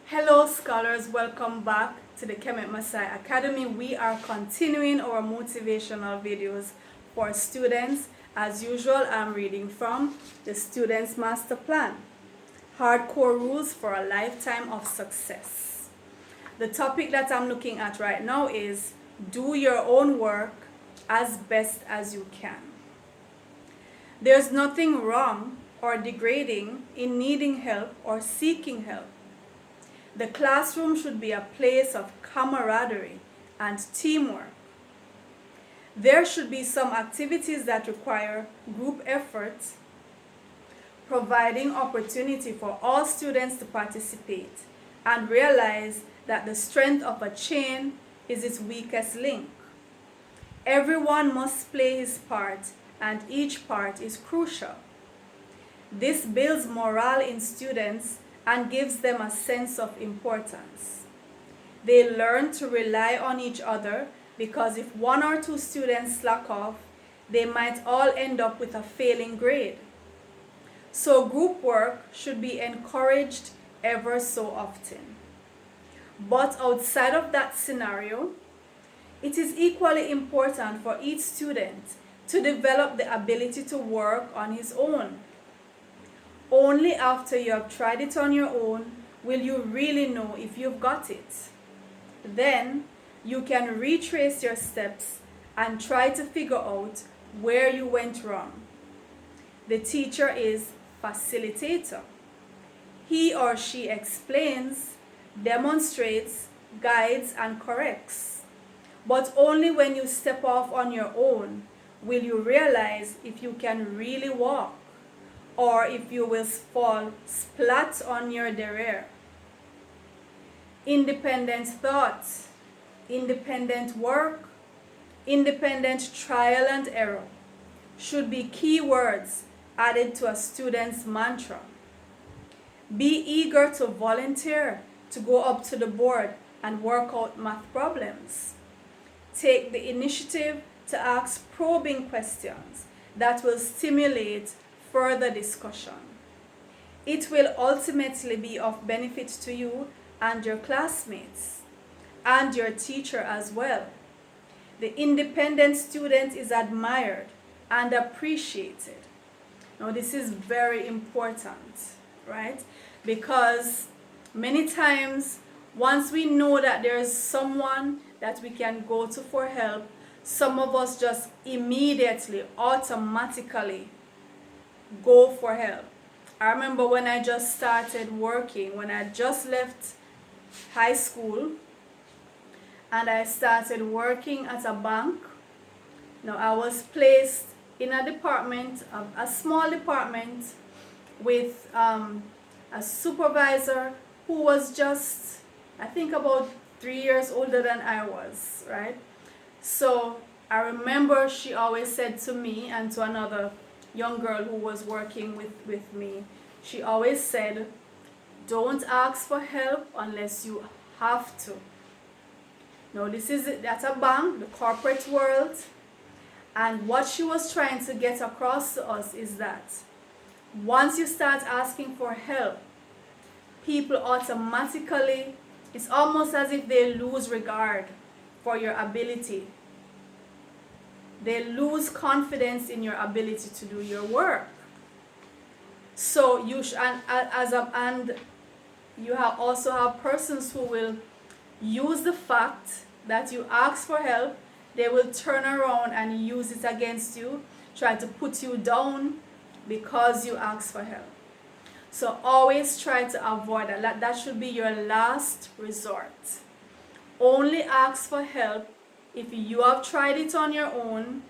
Hello scholars, welcome back to the Kemet Maasai Academy. We are continuing our motivational videos for students. As usual, I'm reading from the Student's Master Plan, Hardcore Rules for a Lifetime of Success. The topic that I'm looking at right now is do your own work as best as you can. There's nothing wrong or degrading in needing help or seeking help. The classroom should be a place of camaraderie and teamwork. There should be some activities that require group effort, providing opportunity for all students to participate and realize that the strength of a chain is its weakest link. Everyone must play his part, and each part is crucial. This builds morale in students and gives them a sense of importance. They learn to rely on each other because if one or two students slack off, they might all end up with a failing grade. So group work should be encouraged ever so often. But outside of that scenario, it is equally important for each student to develop the ability to work on his own. Only after you have tried it on your own will you really know if you've got it. Then you can retrace your steps and try to figure out where you went wrong. The teacher is facilitator. He or she explains, demonstrates, guides, and corrects. But only when you step off on your own will you realize if you can really walk, or if you will fall splat on your derriere. Independent thought, independent work, independent trial and error should be key words added to a student's mantra. Be eager to volunteer to go up to the board and work out math problems. Take the initiative to ask probing questions that will stimulate further discussion. It will ultimately be of benefit to you and your classmates and your teacher as well. The independent student is admired and appreciated. Now this is very important, right? Because many times once we know that there's someone that we can go to for help, some of us just immediately, automatically go for help. I remember when I just started working, when I just left high school and I started working at a bank. Now I was placed in a department, a small department with a supervisor who was just, I think, about 3 years older than I was, right? So I remember she always said to me and to another young girl who was working with me, she always said, don't ask for help unless you have to. Now this is at a bank, the corporate world, and what she was trying to get across to us is that once you start asking for help, people automatically, it's almost as if they lose regard for your ability. They lose confidence in your ability to do your work. So you also have persons who will use the fact that you ask for help. They will turn around and use it against you, try to put you down because you ask for help. So always try to avoid that. That should be your last resort. Only ask for help if you have tried it on your own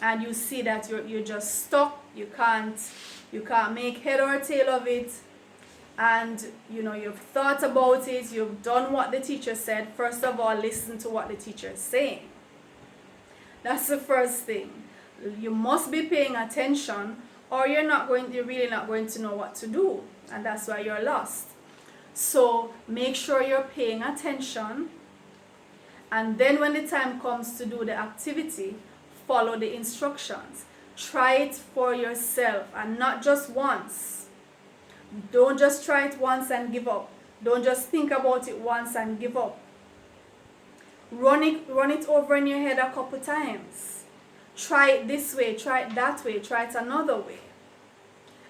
and you see that you're just stuck, you can't make head or tail of it, and you've thought about it, you've done what the teacher said. First of all, listen to what the teacher is saying. That's the first thing. You must be paying attention or you're really not going to know what to do, and that's why you're lost. So make sure you're paying attention. And then when the time comes to do the activity, follow the instructions. Try it for yourself and not just once. Don't just try it once and give up. Don't just think about it once and give up. Run it over in your head a couple times. Try it this way, try it that way, try it another way.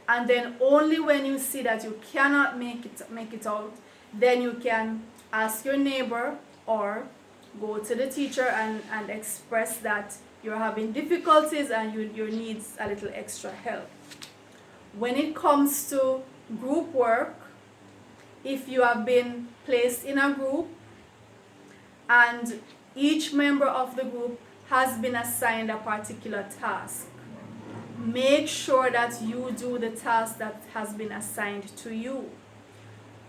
And then only when you see that you cannot make it out, then you can ask your neighbor or go to the teacher and express that you're having difficulties and you need a little extra help. When it comes to group work, if you have been placed in a group and each member of the group has been assigned a particular task, make sure that you do the task that has been assigned to you.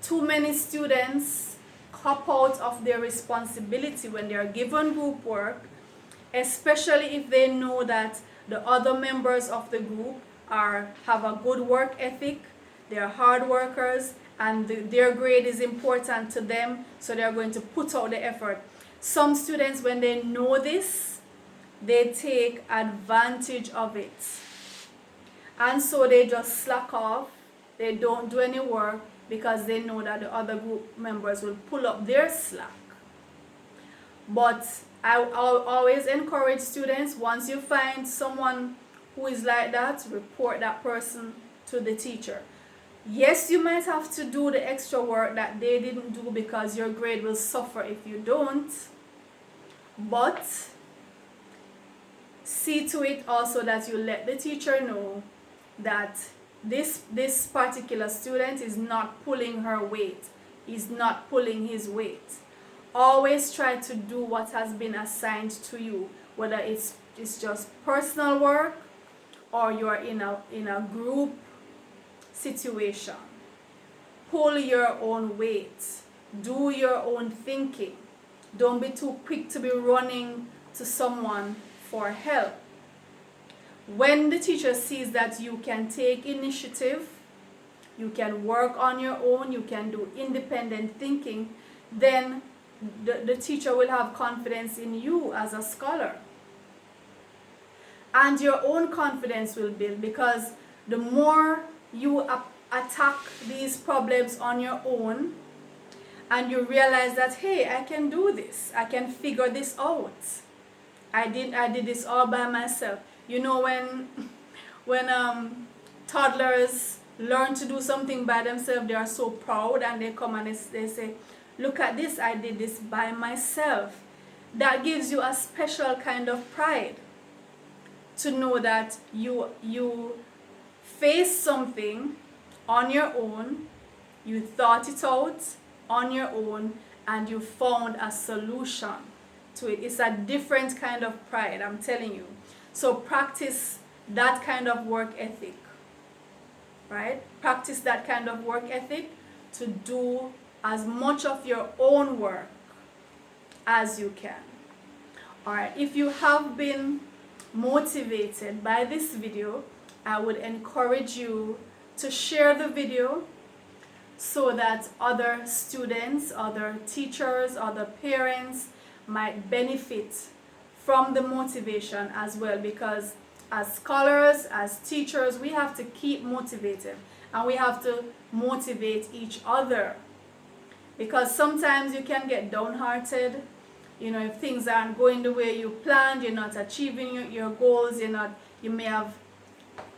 Too many students cop out of their responsibility when they are given group work, especially if they know that the other members of the group have a good work ethic, they're hard workers, and their grade is important to them, so they're going to put out the effort. Some students, when they know this, they take advantage of it. And so they just slack off, they don't do any work because they know that the other group members will pull up their slack. But I'll always encourage students, once you find someone who is like that, report that person to the teacher. Yes, you might have to do the extra work that they didn't do because your grade will suffer if you don't. But see to it also that you let the teacher know that this particular student is not pulling her weight, is not pulling his weight. Always try to do what has been assigned to you, whether it's just personal work or you're in a group situation. Pull your own weight. Do your own thinking. Don't be too quick to be running to someone for help. When the teacher sees that you can take initiative, you can work on your own, you can do independent thinking, then the teacher will have confidence in you as a scholar. And your own confidence will build, because the more you attack these problems on your own and you realize that, hey, I can do this, I can figure this out, I did this all by myself. You know, when toddlers learn to do something by themselves, they are so proud and they come and they say, look at this, I did this by myself. That gives you a special kind of pride to know that you faced something on your own, you thought it out on your own, and you found a solution to it. It's a different kind of pride, I'm telling you. So practice that kind of work ethic, right? Practice that kind of work ethic to do as much of your own work as you can. All right, if you have been motivated by this video, I would encourage you to share the video so that other students, other teachers, other parents might benefit from the motivation as well, because as scholars, as teachers, we have to keep motivated and we have to motivate each other, because sometimes you can get downhearted. You know, if things aren't going the way you planned, you're not achieving your goals, you may have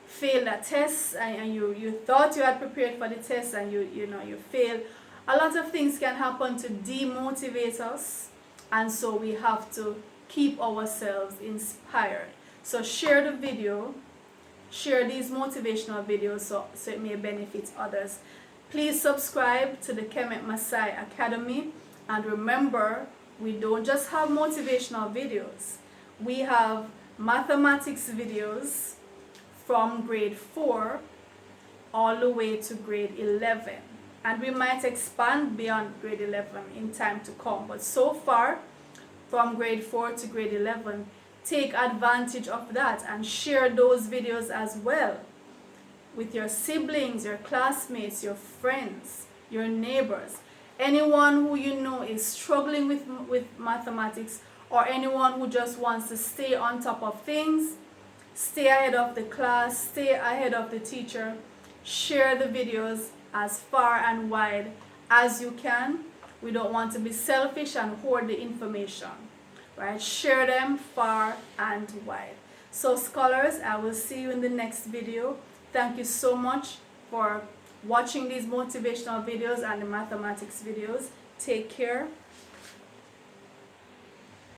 failed a test and you thought you had prepared for the test and you failed. A lot of things can happen to demotivate us, and so we have to keep ourselves inspired. So share the video, share these motivational videos so it may benefit others. Please subscribe to the Kemet Maasai Academy, and remember, we don't just have motivational videos. We have mathematics videos from grade 4 all the way to grade 11. And we might expand beyond grade 11 in time to come. But so far, from grade 4 to grade 11, take advantage of that and share those videos as well with your siblings, your classmates, your friends, your neighbors. Anyone who you know is struggling with mathematics, or anyone who just wants to stay on top of things, stay ahead of the class, stay ahead of the teacher, share the videos as far and wide as you can. We don't want to be selfish and hoard the information, right? Share them far and wide. So scholars, I will see you in the next video. Thank you so much for watching these motivational videos and the mathematics videos. Take care.